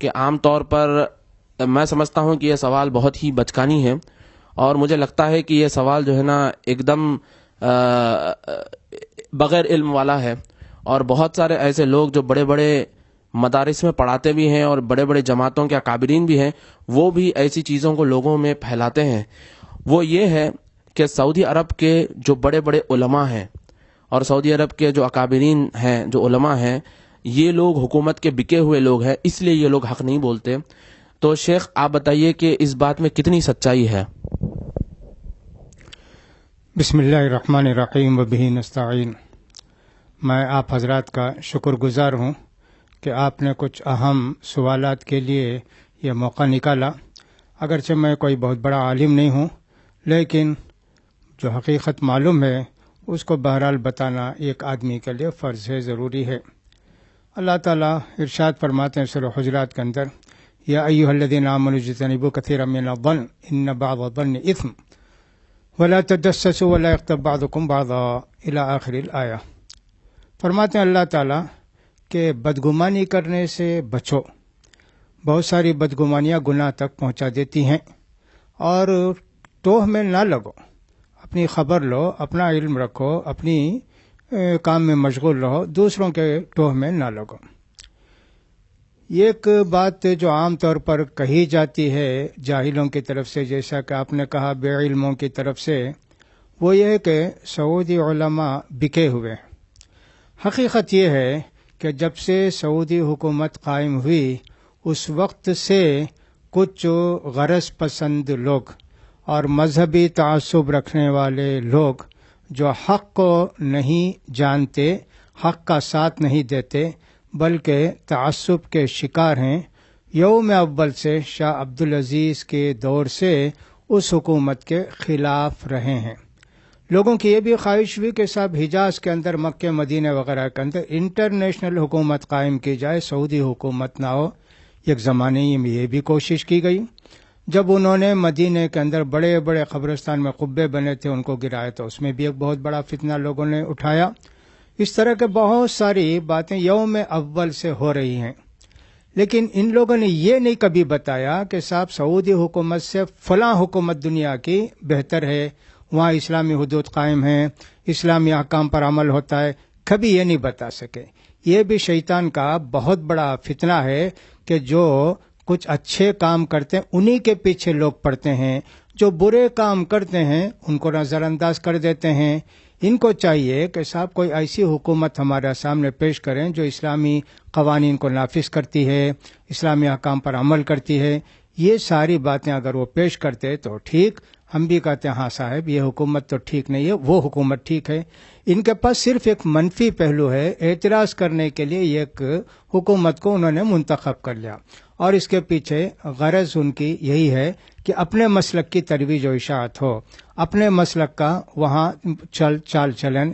کہ عام طور پر میں سمجھتا ہوں کہ یہ سوال بہت ہی بچکانی ہے، اور مجھے لگتا ہے کہ یہ سوال جو ہے نا ایک دم بغیر علم والا ہے، اور بہت سارے ایسے لوگ جو بڑے بڑے مدارس میں پڑھاتے بھی ہیں اور بڑے بڑے جماعتوں کے اکابرین بھی ہیں، وہ بھی ایسی چیزوں کو لوگوں میں پھیلاتے ہیں۔ وہ یہ ہے کہ سعودی عرب کے جو بڑے بڑے علماء ہیں اور سعودی عرب کے جو اکابرین ہیں، جو علماء ہیں، یہ لوگ حکومت کے بکے ہوئے لوگ ہیں، اس لیے یہ لوگ حق نہیں بولتے۔ تو شیخ آپ بتائیے کہ اس بات میں کتنی سچائی ہے؟ بسم اللہ الرحمن الرحیم وبہ نستعین۔ میں آپ حضرات کا شکر گزار ہوں کہ آپ نے کچھ اہم سوالات کے لیے یہ موقع نکالا۔ اگرچہ میں کوئی بہت بڑا عالم نہیں ہوں، لیکن جو حقیقت معلوم ہے اس کو بہرحال بتانا ایک آدمی کے لیے فرض ہے، ضروری ہے۔ اللہ تعالیٰ ارشاد فرماتے ہیں سورہ حجرات کے اندر، یا ایھا الذین آمنوا اجتنبوا کثیرا من الظن ان بعض الظن اثم ولا تجسسوا ولا یغتب بعضکم بعضا الی آخر الآیہ۔ فرماتے ہیں اللہ تعالیٰ کہ بدگمانی کرنے سے بچو، بہت ساری بدگمانیاں گناہ تک پہنچا دیتی ہیں، اور ٹوہ میں نہ لگو، اپنی خبر لو، اپنا علم رکھو، اپنی کام میں مشغول رہو، دوسروں کے ٹوہ میں نہ لگو۔ یہ ایک بات جو عام طور پر کہی جاتی ہے جاہلوں کی طرف سے، جیسا کہ آپ نے کہا بے علموں کی طرف سے، وہ یہ ہے کہ سعودی علماء بکے ہوئے۔ حقیقت یہ ہے کہ جب سے سعودی حکومت قائم ہوئی اس وقت سے کچھ غرض پسند لوگ اور مذہبی تعصب رکھنے والے لوگ جو حق کو نہیں جانتے، حق کا ساتھ نہیں دیتے، بلکہ تعصب کے شکار ہیں، یوم اول سے شاہ عبدالعزیز کے دور سے اس حکومت کے خلاف رہے ہیں۔ لوگوں کی یہ بھی خواہش ہوئی کہ صاحب حجاز کے اندر، مکہ مدینہ وغیرہ کے اندر انٹرنیشنل حکومت قائم کی جائے، سعودی حکومت نہ ہو۔ ایک زمانے میں یہ بھی کوشش کی گئی، جب انہوں نے مدینہ کے اندر بڑے بڑے قبرستان میں قبے بنے تھے ان کو گرایا، تو اس میں بھی ایک بہت بڑا فتنہ لوگوں نے اٹھایا۔ اس طرح کے بہت ساری باتیں یوم اول سے ہو رہی ہیں، لیکن ان لوگوں نے یہ نہیں کبھی بتایا کہ صاحب سعودی حکومت سے فلاں حکومت دنیا کی بہتر ہے، وہاں اسلامی حدود قائم ہیں، اسلامی احکام پر عمل ہوتا ہے، کبھی یہ نہیں بتا سکے۔ یہ بھی شیطان کا بہت بڑا فتنہ ہے کہ جو کچھ اچھے کام کرتے ہیں انہی کے پیچھے لوگ پڑتے ہیں، جو برے کام کرتے ہیں ان کو نظر انداز کر دیتے ہیں۔ ان کو چاہیے کہ صاحب کوئی ایسی حکومت ہمارے سامنے پیش کریں جو اسلامی قوانین کو نافذ کرتی ہے، اسلامی احکام پر عمل کرتی ہے۔ یہ ساری باتیں اگر وہ پیش کرتے تو ٹھیک، ہم بھی کہتے ہیں ہاں صاحب یہ حکومت تو ٹھیک نہیں ہے، وہ حکومت ٹھیک ہے۔ ان کے پاس صرف ایک منفی پہلو ہے، اعتراض کرنے کے لیے ایک حکومت کو انہوں نے منتخب کر لیا، اور اس کے پیچھے غرض ان کی یہی ہے کہ اپنے مسلک کی ترویج و اشاعت ہو، اپنے مسلک کا وہاں چال چلن۔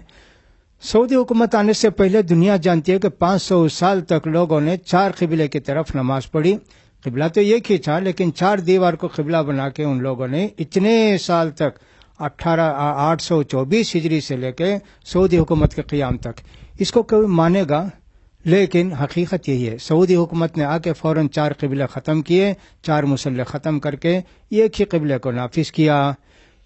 سعودی حکومت آنے سے پہلے دنیا جانتی ہے کہ 500 سال تک لوگوں نے 4 قبلے کی طرف نماز پڑھی۔ قبلہ تو ایک ہی تھا، لیکن 4 دیوار کو قبلہ بنا کے ان لوگوں نے اتنے سال تک 824 ہجری سے لے کے سعودی حکومت کے قیام تک، اس کو کوئی مانے گا؟ لیکن حقیقت یہی ہے، سعودی حکومت نے آ کے فوراً 4 قبلے ختم کیے، 4 مسلح ختم کر کے ایک ہی قبلے کو نافذ کیا۔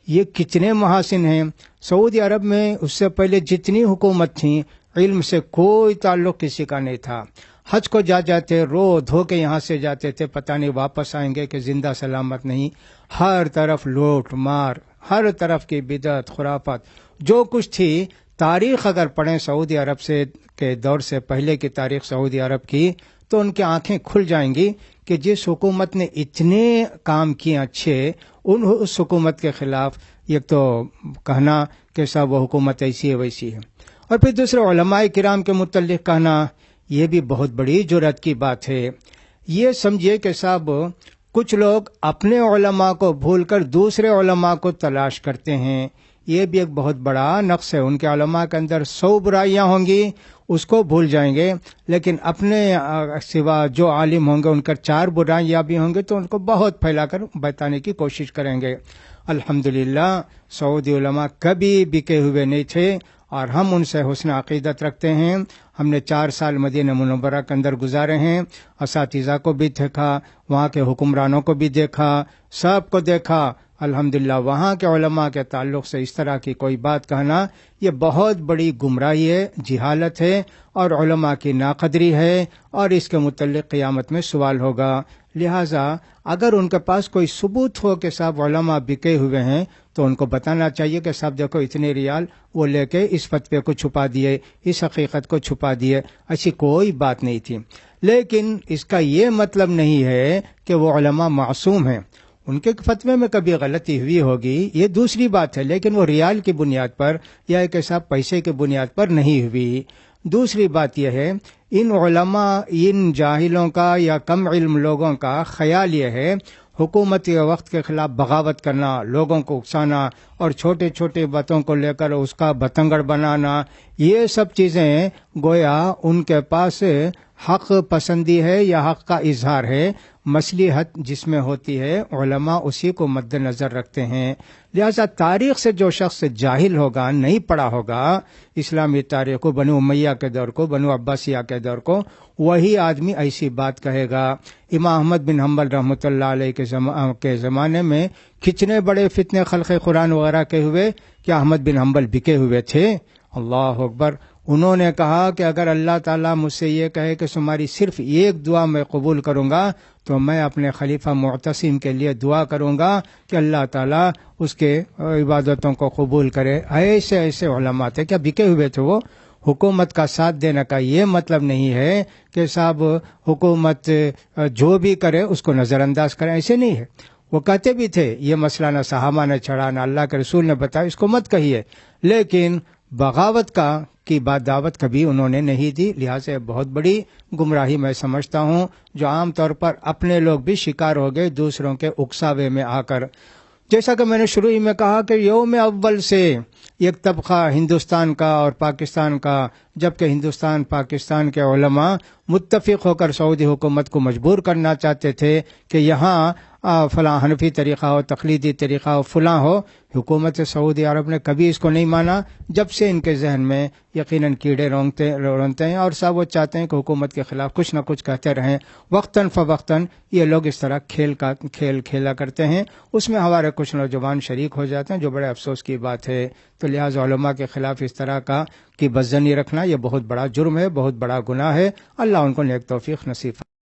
یہ کتنے محاسن ہیں۔ سعودی عرب میں اس سے پہلے جتنی حکومت تھیں، علم سے کوئی تعلق کسی کا نہیں تھا۔ حج کو جاتے رو دھو کے یہاں سے جاتے تھے، پتہ نہیں واپس آئیں گے کہ زندہ سلامت نہیں۔ ہر طرف لوٹ مار، ہر طرف کی بدعت، خرافات، جو کچھ تھی۔ تاریخ اگر پڑھیں سعودی عرب سے کے دور سے پہلے کی تاریخ سعودی عرب کی، تو ان کی آنکھیں کھل جائیں گی کہ جس حکومت نے اتنے کام کیے اچھے، اس حکومت کے خلاف ایک تو کہنا کہ صاحب وہ حکومت ایسی ہے ویسی ہے، اور پھر دوسرے علماء کرام کے متعلق کہنا، یہ بھی بہت بڑی جرأت کی بات ہے۔ یہ سمجھیے کہ صاحب کچھ لوگ اپنے علماء کو بھول کر دوسرے علماء کو تلاش کرتے ہیں، یہ بھی ایک بہت بڑا نقص ہے۔ ان کے علماء کے اندر 100 برائیاں ہوں گی، اس کو بھول جائیں گے، لیکن اپنے سوا جو عالم ہوں گے ان کا 4 برائیاں بھی ہوں گے تو ان کو بہت پھیلا کر بتانے کی کوشش کریں گے۔ الحمدللہ سعودی علماء کبھی بکے ہوئے نہیں تھے، اور ہم ان سے حسن عقیدت رکھتے ہیں. ہم نے 4 سال مدینہ منورہ کے اندر گزارے ہیں. اساتذہ کو بھی دیکھا, وہاں کے حکمرانوں کو بھی دیکھا, سب کو دیکھا. الحمدللہ وہاں کے علماء کے تعلق سے اس طرح کی کوئی بات کہنا یہ بہت بڑی گمراہی ہے, جہالت ہے اور علماء کی ناقدری ہے, اور اس کے متعلق قیامت میں سوال ہوگا. لہٰذا اگر ان کے پاس کوئی ثبوت ہو کہ صاحب علماء بکے ہوئے ہیں تو ان کو بتانا چاہیے کہ صاحب دیکھو اتنے ریال وہ لے کے اس فتوے کو چھپا دیے, اس حقیقت کو چھپا دیے. ایسی کوئی بات نہیں تھی. لیکن اس کا یہ مطلب نہیں ہے کہ وہ علماء معصوم ہیں. ان کے فتوے میں کبھی غلطی ہوئی ہوگی, یہ دوسری بات ہے, لیکن وہ ریال کی بنیاد پر یا ایک ایسا پیسے کی بنیاد پر نہیں ہوئی. دوسری بات یہ ہے, ان علماء, ان جاہلوں کا یا کم علم لوگوں کا خیال یہ ہے حکومت کے وقت کے خلاف بغاوت کرنا, لوگوں کو اکسانا اور چھوٹے چھوٹے باتوں کو لے کر اس کا بتنگڑ بنانا, یہ سب چیزیں گویا ان کے پاس حق پسندی ہے یا حق کا اظہار ہے. مصلحت جس میں ہوتی ہے علماء اسی کو مد نظر رکھتے ہیں. لہذا تاریخ سے جو شخص جاہل ہوگا, نہیں پڑھا ہوگا اسلامی تاریخ کو, بنو امیہ کے دور کو, بنو عباسیہ کے دور کو, وہی آدمی ایسی بات کہے گا. امام احمد بن حنبل رحمۃ اللہ علیہ کے زمانے میں کتنے بڑے فتنے خلق قرآن وغیرہ کے ہوئے, کیا احمد بن حنبل بکے ہوئے تھے؟ اللہ اکبر. انہوں نے کہا کہ اگر اللہ تعالیٰ مجھ سے یہ کہے کہ تمہاری صرف ایک دعا میں قبول کروں گا تو میں اپنے خلیفہ معتصم کے لیے دعا کروں گا کہ اللہ تعالیٰ اس کے عبادتوں کو قبول کرے. ایسے ایسے علماء تھے. کیا بکے ہوئے تھے وہ؟ حکومت کا ساتھ دینے کا یہ مطلب نہیں ہے کہ صاحب حکومت جو بھی کرے اس کو نظر انداز کرے, ایسے نہیں ہے. وہ کہتے بھی تھے یہ مسئلہ نہ صحابہ نے چھڑا نہ اللہ کے رسول نے بتایا, اس کو مت کہیے, لیکن بغاوت کی بات دعوت کبھی انہوں نے نہیں دی. لہٰذا بہت بڑی گمراہی میں سمجھتا ہوں جو عام طور پر اپنے لوگ بھی شکار ہو گئے دوسروں کے اکساوے میں آ کر. جیسا کہ میں نے شروع میں کہا کہ یوم اول سے ایک طبقہ ہندوستان کا اور پاکستان کا, جبکہ ہندوستان پاکستان کے علماء متفق ہو کر سعودی حکومت کو مجبور کرنا چاہتے تھے کہ یہاں فلاں حنفی طریقہ ہو, تقلیدی طریقہ ہو, فلاں ہو. حکومت سعودی عرب نے کبھی اس کو نہیں مانا, جب سے ان کے ذہن میں یقیناً کیڑے رونتے ہیں اور سب وہ چاہتے ہیں کہ حکومت کے خلاف کچھ نہ کچھ کہتے رہیں. وقتاً فوقتاً یہ لوگ اس طرح کھیل کھیلا کرتے ہیں, اس میں ہمارے کچھ نوجوان شریک ہو جاتے ہیں, جو بڑے افسوس کی بات ہے. تو لہٰذا علماء کے خلاف اس طرح کی بدظنی رکھنا یہ بہت بڑا جرم ہے, بہت بڑا گناہ ہے. اللہ ان کو نیک توفیق نصیب